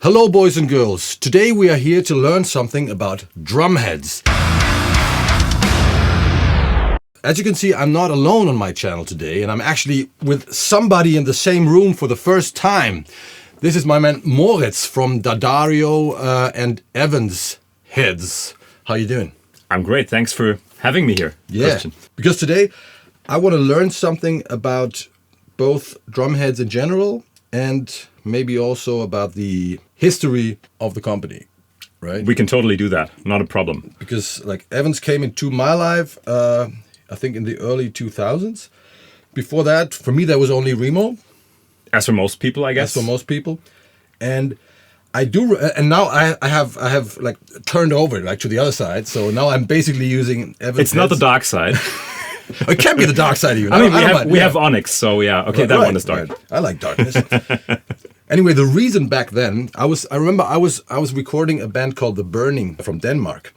Hello boys and girls, today we are here to learn something about drum heads. As you can see, I'm not alone on my channel today, and I'm actually with somebody in the same room for the first time. This is my man Moritz from D'Addario and Evans Heads. How you doing? I'm great, thanks for having me here, Kristian. Because today I want to learn something about both drum heads in general and maybe also about the history of the company, right? We can totally do that, not a problem. Because like Evans came into my life, I think in the early 2000s. Before that, for me, that was only remo. As for most people, I guess. As for most people. And I do, and now I have like turned over like to the other side. So now I'm basically using Evans. It's not the dark side. It can be the dark side even. I mean, we have Onyx, so yeah, okay, that one is dark. Right. I like darkness. Anyway, the reason back then, I remember I was recording a band called The Burning from Denmark,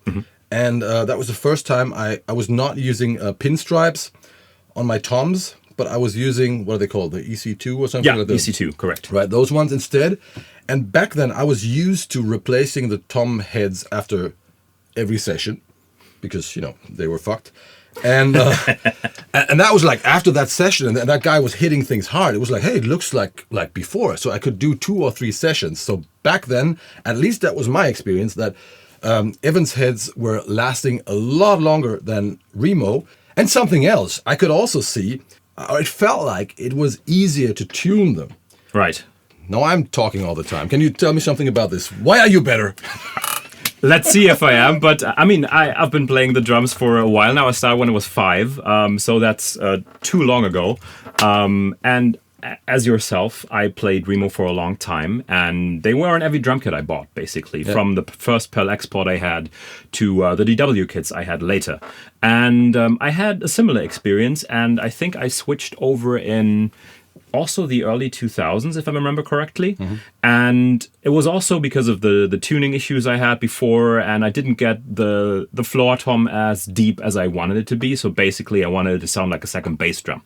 and that was the first time I was not using pinstripes on my toms, but I was using, what are they called, the EC2 or something like that? Yeah, EC2, correct. Right, those ones instead. And back then, I was used to replacing the tom heads after every session, because, you know, they were fucked. And and that was like after that session, and that guy was hitting things hard. It was like, hey, it looks like before. So I could do 2 or 3 sessions. So back then, at least that was my experience, that Evans heads were lasting a lot longer than remo. And something else, I could also see, it felt like it was easier to tune them. Right. Now I'm talking all the time. Can you tell me something about this? Why are you better? Let's see if I am, but I mean, I've been playing the drums for a while now. I started when I was 5, so that's too long ago. And as yourself, I played remo for a long time, and they were on every drum kit I bought, basically, from the first Pearl Export I had to the DW kits I had later. And I had a similar experience, and I think I switched over in also the early 2000s, if I remember correctly. And it was also because of the tuning issues I had before, and I didn't get the floor tom as deep as I wanted it to be. So basically I wanted it to sound like a second bass drum.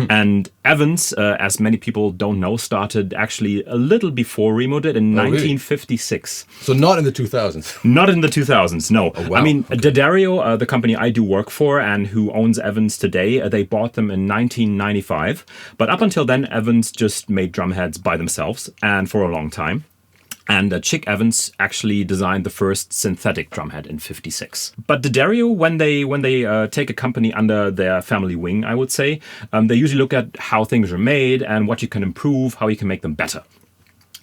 And Evans, as many people don't know, started actually a little before remo did in 1956. Really? So not in the 2000s? Not in the 2000s, no. Oh, wow. I mean, D'Addario, the company I do work for and who owns Evans today, they bought them in 1995. But up until then, Evans just made drum heads by themselves, and for a long time. And Chick Evans actually designed the first synthetic drumhead in '56. But D'Addario, when they take a company under their family wing, I would say, they usually look at how things are made and what you can improve, how you can make them better.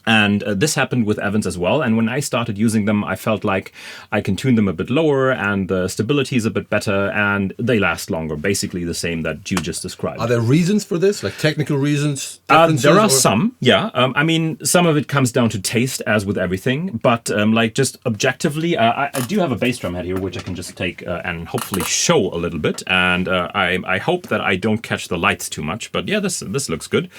And this happened with Evans as well. And when I started using them, I felt like I can tune them a bit lower and the stability is a bit better and they last longer. Basically the same that you just described. Are there reasons for this? Like technical reasons? There are some, yeah. I mean, some of it comes down to taste, as with everything. But like just objectively, I do have a bass drum head here, which I can just take and hopefully show a little bit. And I hope that I don't catch the lights too much. But yeah, this looks good.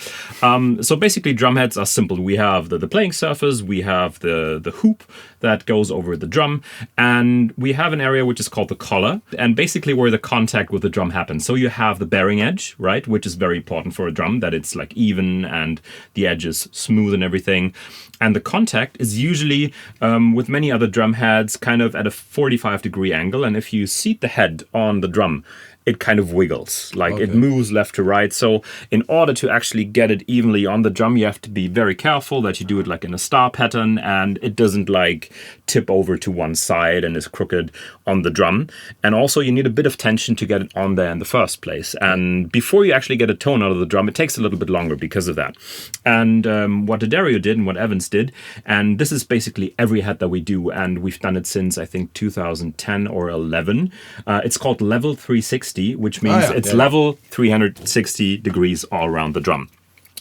So basically drum heads are simple. We have the playing surface, we have the hoop that goes over the drum, and we have an area which is called the collar, and basically where the contact with the drum happens. So you have the bearing edge, right, which is very important for a drum, that it's like even and the edge is smooth and everything. And the contact is usually, with many other drum heads, kind of at a 45-degree angle, and if you seat the head on the drum, it kind of wiggles, like it moves left to right. So in order to actually get it evenly on the drum, you have to be very careful that you do it like in a star pattern and it doesn't like tip over to one side and is crooked on the drum. And also you need a bit of tension to get it on there in the first place. And before you actually get a tone out of the drum, it takes a little bit longer because of that. And what D'Addario did and what Evans did, and this is basically every head that we do, and we've done it since I think 2010 or 11. It's called Level 360. Which means it's level 360 degrees all around the drum.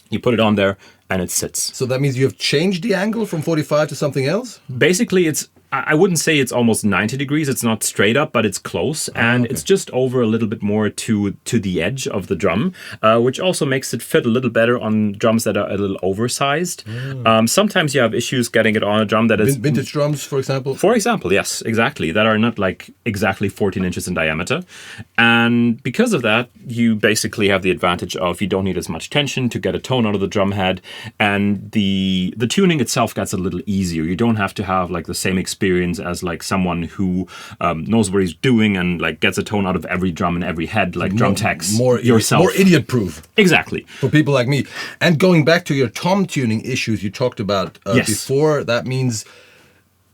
You put it on there and it sits. So that means you have changed the angle from 45 to something else? Basically, it's I wouldn't say it's almost 90 degrees. It's not straight up, but it's close. And it's just over a little bit more to the edge of the drum, which also makes it fit a little better on drums that are a little oversized. Sometimes you have issues getting it on a drum that is... Vintage drums, for example? For example, yes, exactly. That are not like exactly 14 inches in diameter. And because of that, you basically have the advantage of you don't need as much tension to get a tone out of the drum head. And the tuning itself gets a little easier. You don't have to have like the same experience as like someone who knows what he's doing and like gets a tone out of every drum and every head, like drum techs yourself. More idiot-proof. Exactly. For people like me. And going back to your tom tuning issues you talked about before, that means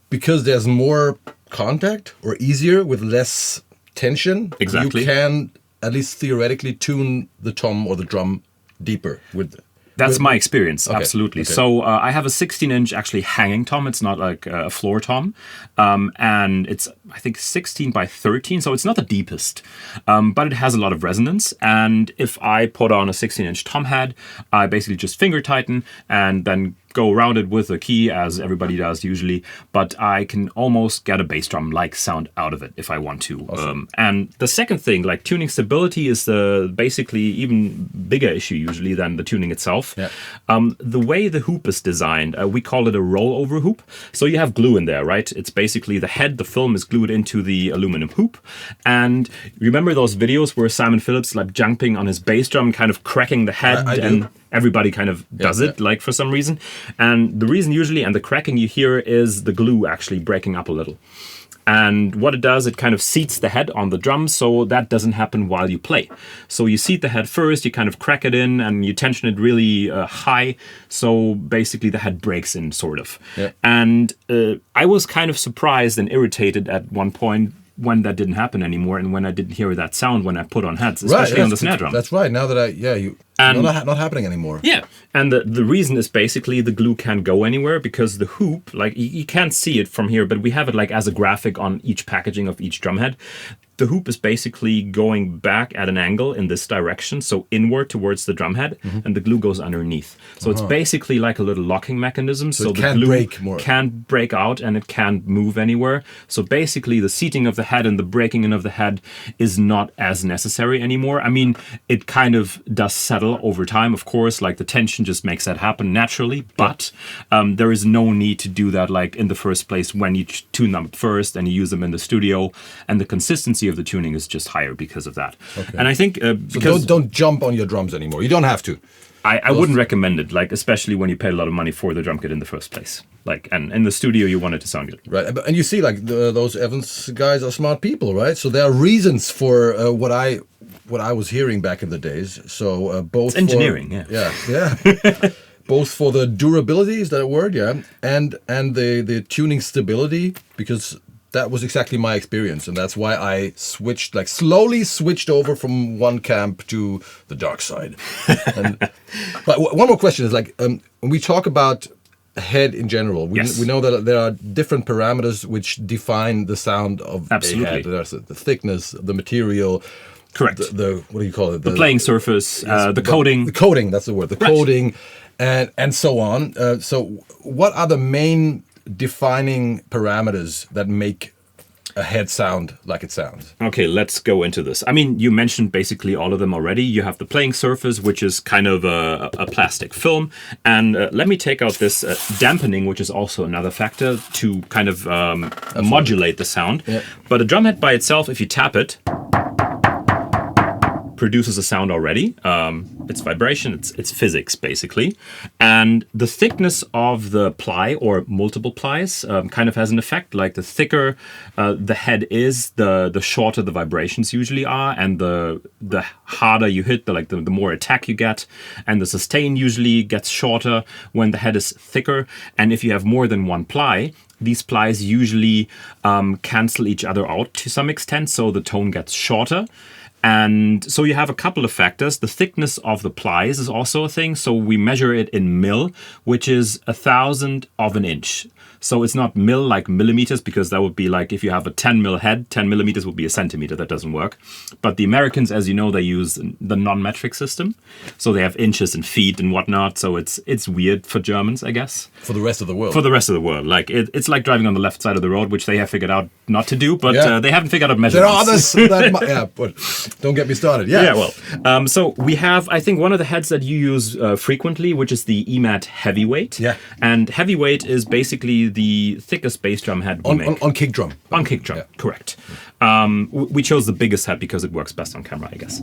because there's more contact or easier with less tension, exactly, you can at least theoretically tune the tom or the drum deeper with... That's my experience, absolutely. Okay. So I have a 16-inch actually hanging tom. It's not like a floor tom. And it's, I think, 16 by 13. So it's not the deepest, but it has a lot of resonance. And if I put on a 16-inch tom head, I basically just finger tighten and then go around it with a key, as everybody does usually, but I can almost get a bass drum-like sound out of it if I want to. Awesome. And the second thing, like tuning stability, is the basically even bigger issue usually than the tuning itself. Yeah. The way the hoop is designed, we call it a rollover hoop. So you have glue in there, right? It's basically the head, the film is glued into the aluminum hoop. And remember those videos where Simon Phillips like jumping on his bass drum, kind of cracking the head, I and do. everybody kind of does it, like for some reason. And the reason usually, and the cracking you hear, is the glue actually breaking up a little. And what it does, it kind of seats the head on the drum, so that doesn't happen while you play. So you seat the head first, you kind of crack it in, and you tension it really high, so basically the head breaks in, sort of. Yeah. And I was kind of surprised and irritated at one point when that didn't happen anymore, and when I didn't hear that sound when I put on heads, especially on the snare drum. That's right. Now that not happening anymore. Yeah, and the reason is basically the glue can't go anywhere because the hoop, like you can't see it from here, but we have it like as a graphic on each packaging of each drum head. The hoop is basically going back at an angle in this direction, so inward towards the drum head, and the glue goes underneath. So it's basically like a little locking mechanism, so the glue can't break out and it can't move anywhere. So basically the seating of the head and the breaking in of the head is not as necessary anymore. I mean, it kind of does settle over time, of course, like the tension just makes that happen naturally, but there is no need to do that like in the first place when you tune them first and you use them in the studio, and the consistency of the tuning is just higher because of that. Okay. And I think because so don't jump on your drums anymore. You don't have to. I wouldn't recommend it, like especially when you paid a lot of money for the drum kit in the first place. Like, and in the studio you want it to sound good. Right, and you see, like those Evans guys are smart people, right? So there are reasons for what I was hearing back in the days. So both it's engineering, yeah. Both for the durability, is that a word? Yeah, and the tuning stability, because that was exactly my experience, and that's why I slowly switched over from one camp to the dark side. But one more question is when we talk about head in general, we know that there are different parameters which define the sound of a head. There's the thickness, the material. Correct. The what do you call it? The playing surface, the coating. The coating, that's the word. The coating, and so on. So what are the main defining parameters that make a head sound like it sounds? Okay, let's go into this. I mean, you mentioned basically all of them already. You have the playing surface, which is kind of a plastic film. And let me take out this dampening, which is also another factor to kind of modulate the sound. Yeah. But a drum head by itself, if you tap it, produces a sound already. It's vibration, it's physics basically. And the thickness of the ply or multiple plies kind of has an effect. Like the thicker the head is, the shorter the vibrations usually are, and the harder you hit, the more attack you get. And the sustain usually gets shorter when the head is thicker. And if you have more than one ply, these plies usually cancel each other out to some extent, so the tone gets shorter. And so you have a couple of factors. The thickness of the plies is also a thing. So we measure it in mil, which is 1,000 of an inch. So it's not mil like millimeters, because that would be like if you have a 10 mil head, 10 millimeters would be a centimeter. That doesn't work. But the Americans, as you know, they use the non-metric system. So they have inches and feet and whatnot. So it's weird for Germans, I guess. For the rest of the world. For the rest of the world. Like it's like driving on the left side of the road, which they have figured out not to do, but they haven't figured out measurements. There are others that but don't get me started. Yeah. Yeah, well, so we have, I think, one of the heads that you use frequently, which is the EMAT Heavyweight. Yeah. And Heavyweight is basically the thickest bass drum head we make. On kick drum. On kick drum, correct. We chose the biggest head because it works best on camera, I guess.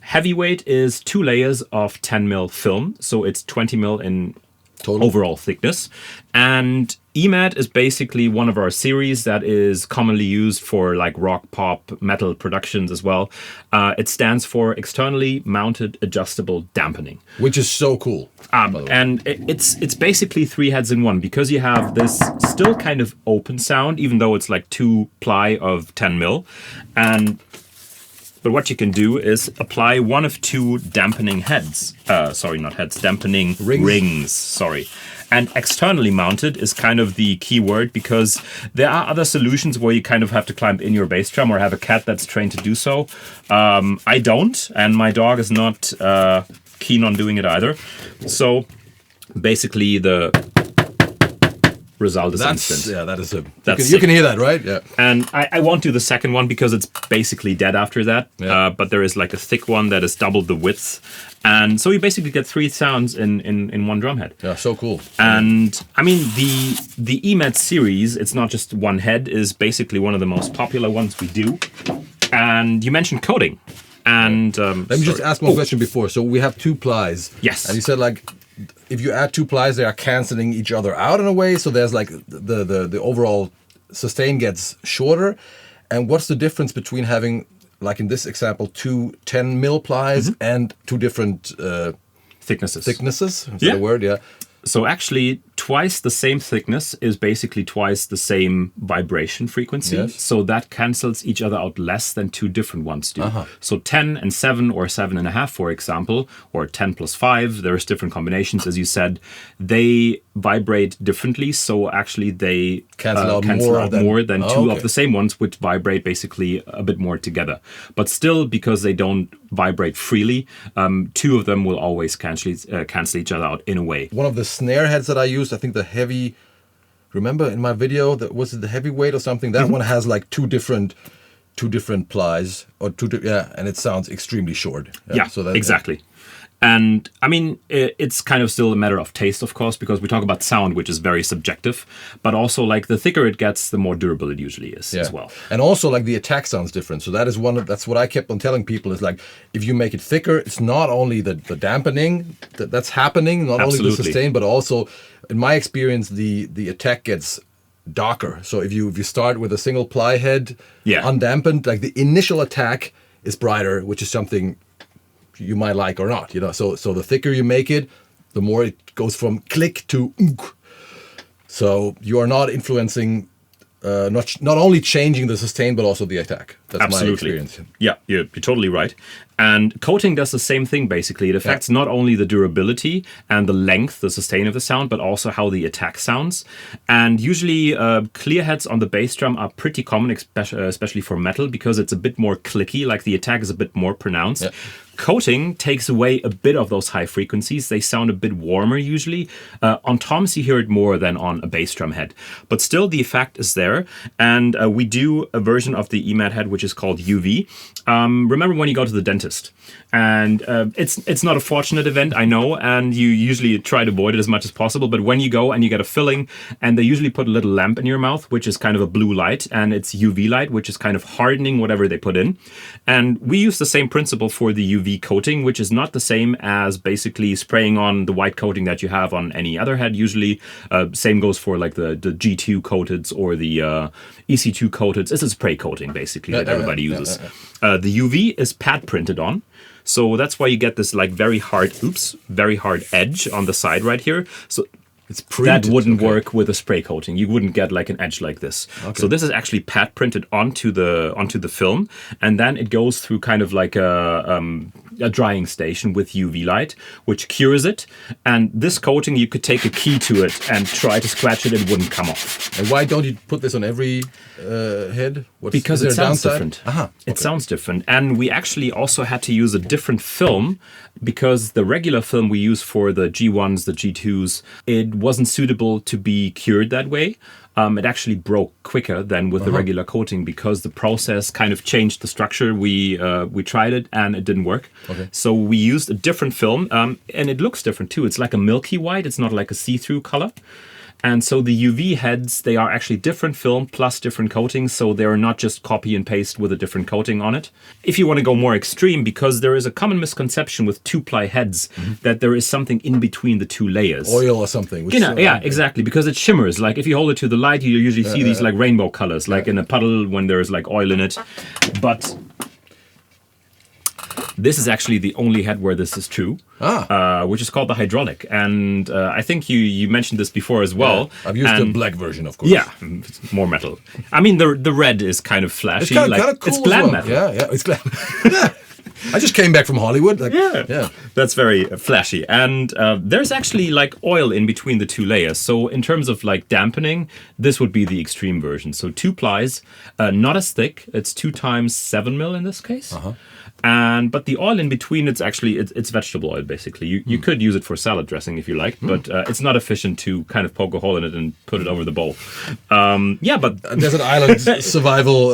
Heavyweight is 2 layers of 10 mil film, so it's 20 mil in total overall thickness. And EMAT is basically one of our series that is commonly used for like rock, pop, metal productions as well. It stands for Externally Mounted Adjustable Dampening. Which is so cool. And it's basically 3 heads in one, because you have this still kind of open sound, even though it's like 2 ply of 10 mil. But what you can do is apply one of 2 dampening heads. Dampening rings. Sorry. And externally mounted is kind of the key word, because there are other solutions where you kind of have to climb in your bass drum or have a cat that's trained to do so. I don't, and my dog is not keen on doing it either. So basically the result is instant. Yeah, that is You can hear that, right? Yeah. And I won't do the second one because it's basically dead after that. Yeah. But there is like a thick one that is double the width. And so you basically get 3 sounds in one drum head. Yeah, so cool. And I mean, the EMAT series, it's not just one head, is basically one of the most popular ones we do. And you mentioned coating. And let me just ask one question before. So we have 2 plies. Yes. And you said like, if you add 2 plies, they are canceling each other out in a way. So there's like the overall sustain gets shorter. And what's the difference between having, like in this example, 2 10 mil plies and 2 different thicknesses? Thicknesses? Is that a word? Yeah. So actually, twice the same thickness is basically twice the same vibration frequency. Yes. So that cancels each other out less than 2 different ones do. So 10 and 7 or 7.5, for example, or 10 plus 5, there's different combinations, as you said. They vibrate differently. So actually they cancel out more than 2 of the same ones, which vibrate basically a bit more together. But still, because they don't vibrate freely, 2 of them will always cancel each other out in a way. One of the snare heads that I used, I think the heavy, remember in my video, that was it the heavyweight or something? That one has like two different plies or and it sounds extremely short. Yeah, so exactly. And I mean, it's kind of still a matter of taste, of course, because we talk about sound, which is very subjective, but also like the thicker it gets, the more durable it usually is as well. And also like the attack sounds different. So that is that's what I kept on telling people is like, if you make it thicker, it's not only the dampening that's happening, not only the sustain, but also in my experience, the attack gets darker. So if you start with a single ply head, undampened, like the initial attack is brighter, which is something you might like or not, So the thicker you make it, the more it goes from click to unk. So you are not influencing, not only changing the sustain, but also the attack. That's my experience. Yeah, you're totally right. And coating does the same thing, basically. It affects not only the durability and the length, the sustain of the sound, but also how the attack sounds. And usually clear heads on the bass drum are pretty common, especially for metal, because it's a bit more clicky, like the attack is a bit more pronounced. Yeah. Coating takes away a bit of those high frequencies. They sound a bit warmer usually. On toms, you hear it more than on a bass drum head. But still, the effect is there. And we do a version of the EMAT head, which is called UV. Remember when you go to the dentist? And it's not a fortunate event, I know, and you usually try to avoid it as much as possible. But when you go and you get a filling, and they usually put a little lamp in your mouth, which is kind of a blue light, and it's UV light, which is kind of hardening whatever they put in. And we use the same principle for the UV coating, which is not the same as basically spraying on the white coating that you have on any other head usually. Same goes for like the G2 coateds or the EC2 coateds. It's a spray coating basically that everybody uses. The UV is pad printed on. So that's why you get this like very hard edge on the side right here. So It's printed. That wouldn't work with a spray coating. You wouldn't get like an edge like this. Okay. So this is actually pad printed onto the film, and then it goes through kind of like a drying station with UV light, which cures it. And this coating, you could take a key to it and try to scratch it; it wouldn't come off. And why don't you put this on every head? Because it sounds different. Okay. It sounds different. And we actually also had to use a different film because the regular film we use for the G1s, the G2s, it wasn't suitable to be cured that way. It actually broke quicker than with the regular coating because the process kind of changed the structure. We tried it and it didn't work. Okay. So we used a different film, and it looks different too. It's like a milky white. It's not like a see-through color. And so the UV heads, they are actually different film plus different coatings, so they're not just copy and paste with a different coating on it. If you want to go more extreme, because there is a common misconception with two-ply heads that there is something in between the two layers. Oil or something. Which Exactly, because it shimmers. Like if you hold it to the light, you usually see these like rainbow colors, like in a puddle when there's like oil in it. But this is actually the only head where this is true, which is called the hydraulic. And I think you mentioned this before as well. Yeah, I've used the black version, of course. Yeah, it's more metal. I mean, the red is kind of flashy. It's kind of cool. It's glam metal. Yeah, it's glam. Yeah. I just came back from Hollywood. Yeah. That's very flashy. And there's actually like oil in between the two layers. So in terms of like dampening, this would be the extreme version. So 2 plies, not as thick. It's 2 times 7 mil in this case. But the oil in between, it's vegetable oil basically. You could use it for salad dressing if you like, but it's not efficient to kind of poke a hole in it and put it over the bowl. But desert island survival.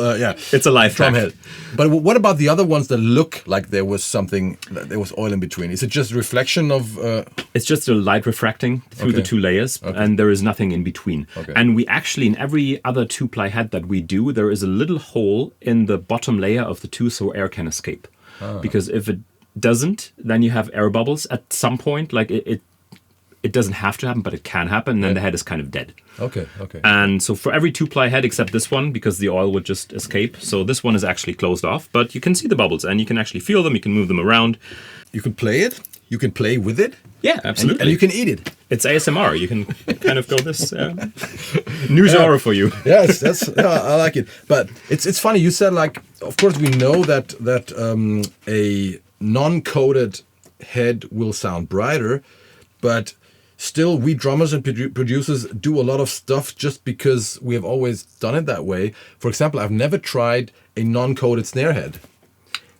it's a life hack. Head. But what about the other ones that look like there was oil in between? Is it just a reflection of? It's just a light refracting through the two layers, and there is nothing in between. Okay. And we actually, in every other 2-ply head that we do, there is a little hole in the bottom layer of the two, so air can escape. Because if it doesn't, then you have air bubbles at some point. Like it doesn't have to happen, but it can happen, and then the head is kind of dead. Okay. And so for every 2-ply head, except this one, because the oil would just escape. So this one is actually closed off, but you can see the bubbles, and you can actually feel them. You can move them around. You can play it. You can play with it. Yeah, absolutely. And you can eat it. It's ASMR. You can kind of go this new genre for you. Yes, I like it. But it's funny. You said like, of course, we know that a non-coated head will sound brighter, but still, we drummers and producers do a lot of stuff just because we have always done it that way. For example, I've never tried a non-coated snare head.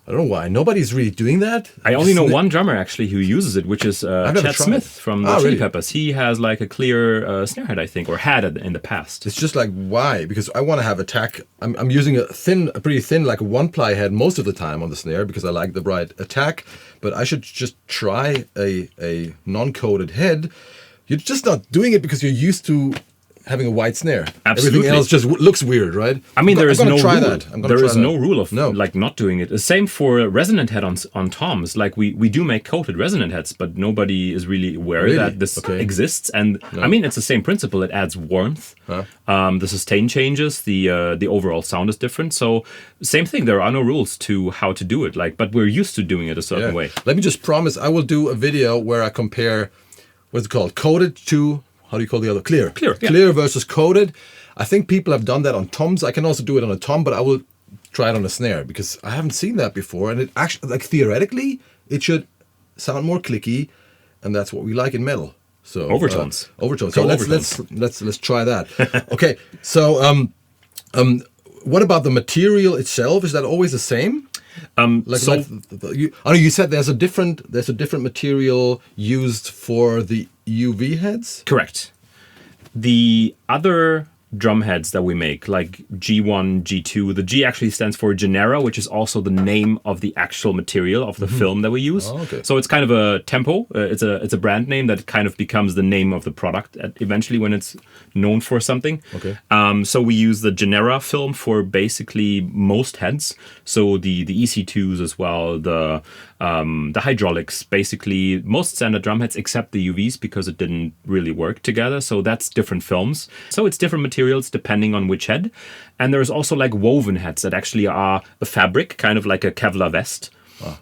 I don't know why. Nobody's really doing that. I only know one drummer actually who uses it, which is Chad Smith from the Chili Peppers. He has like a clear snare head, I think, or had it in the past. It's just like, why? Because I want to have attack. I'm using a pretty thin, like a 1-ply head most of the time on the snare because I like the bright attack. But I should just try a non-coated head. You're just not doing it because you're used to having a white snare. Absolutely. Everything else just looks weird, right? I mean, there is no rule. There is no rule of like not doing it. The same for a resonant head on toms. Like we do make coated resonant heads, but nobody is really aware that this exists. And I mean, it's the same principle. It adds warmth. The sustain changes. The overall sound is different. So same thing. There are no rules to how to do it. But we're used to doing it a certain way. Let me just promise. I will do a video where I compare. What's it called? Coated to. How do you call the other? Clear. Clear versus coated. I think people have done that on toms. I can also do it on a tom, but I will try it on a snare because I haven't seen that before. And it actually, like theoretically, it should sound more clicky, and that's what we like in metal. So overtones. Overtones. So let's try that. Okay. So what about the material itself? Is that always the same? You said there's a different material used for the UV heads? Correct. The other drum heads that we make, like G1, G2, the G actually stands for Genera, which is also the name of the actual material of the film that we use. Oh, okay. So it's kind of a tempo. It's a brand name that kind of becomes the name of the product eventually when it's known for something. Okay. So we use the Genera film for basically most heads. So the EC2s as well, the hydraulics, basically most standard drum heads except the UVs because it didn't really work together. So that's different films. So it's different materials depending on which head. And there's also like woven heads that actually are a fabric, kind of like a Kevlar vest.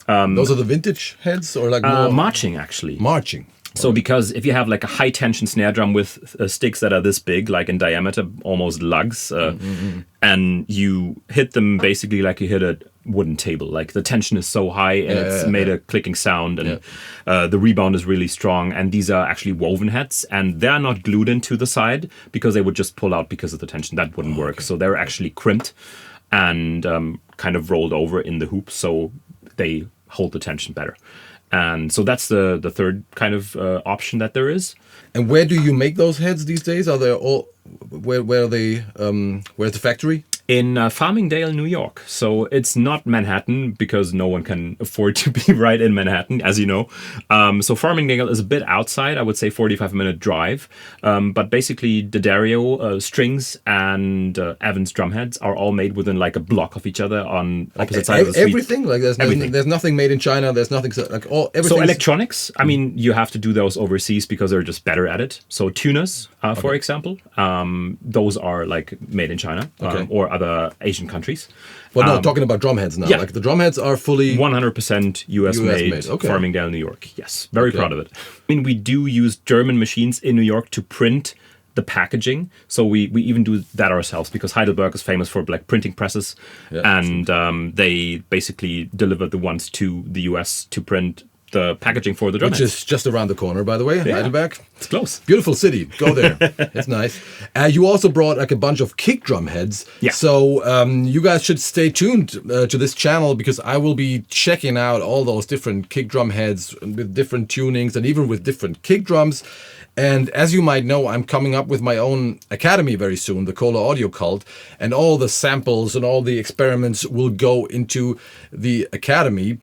Those are the vintage heads or like more? Marching actually. Marching. So because if you have like a high tension snare drum with sticks that are this big, like in diameter, almost lugs, and you hit them basically like you hit a wooden table. Like the tension is so high and it's made a clicking sound, and the rebound is really strong. And these are actually woven heads, and they're not glued into the side because they would just pull out because of the tension. That wouldn't work. So they're actually crimped and kind of rolled over in the hoop, so they hold the tension better. And so that's the third kind of option that there is. And where do you make those heads these days? Are they all where are they? Where's the factory? In Farmingdale, New York. So it's not Manhattan because no one can afford to be right in Manhattan, as you know. So Farmingdale is a bit outside, I would say 45-minute drive. But basically D'Addario strings and Evans drumheads are all made within like a block of each other on opposite sides of the street. Everything? Like there's nothing made in China. There's nothing like all everything. So electronics, I mean, you have to do those overseas because they're just better at it. So tuners, for example, those are like made in China or other Asian countries. Well, no, talking about drumheads now. Yeah. Like the drumheads are fully 100% US made. Okay. Farmingdale, New York. Yes, very proud of it. I mean, we do use German machines in New York to print the packaging. So we even do that ourselves because Heidelberg is famous for like printing presses, and they basically deliver the ones to the US to print the packaging for the drumheads. Which is just around the corner, by the way, Heidelberg. It's close. Beautiful city. Go there. It's nice. You also brought like a bunch of kick drum heads. Yeah. So you guys should stay tuned to this channel because I will be checking out all those different kick drum heads with different tunings and even with different kick drums. And as you might know, I'm coming up with my own academy very soon, the Kohle Audio Cult, and all the samples and all the experiments will go into the academy.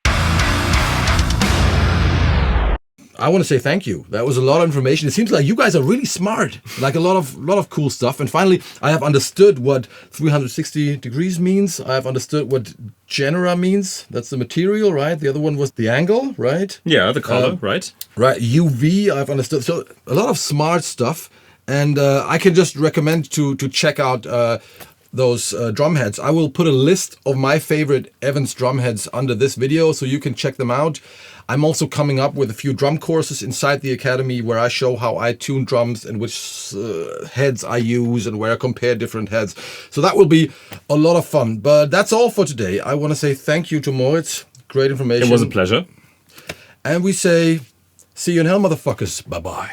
I want to say thank you. That was a lot of information. It seems like you guys are really smart. Like a lot of cool stuff. And finally, I have understood what 360 degrees means. I have understood what genera means. That's the material, right? The other one was the angle, right? Yeah, the color, right? Right. UV, I've understood. So a lot of smart stuff. And I can just recommend to check out those drum heads. I will put a list of my favorite Evans drum heads under this video so you can check them out. I'm also coming up with a few drum courses inside the academy where I show how I tune drums and which heads I use and where I compare different heads. So that will be a lot of fun. But that's all for today. I want to say thank you to Moritz. Great information. It was a pleasure. And we say, see you in hell, motherfuckers. Bye-bye.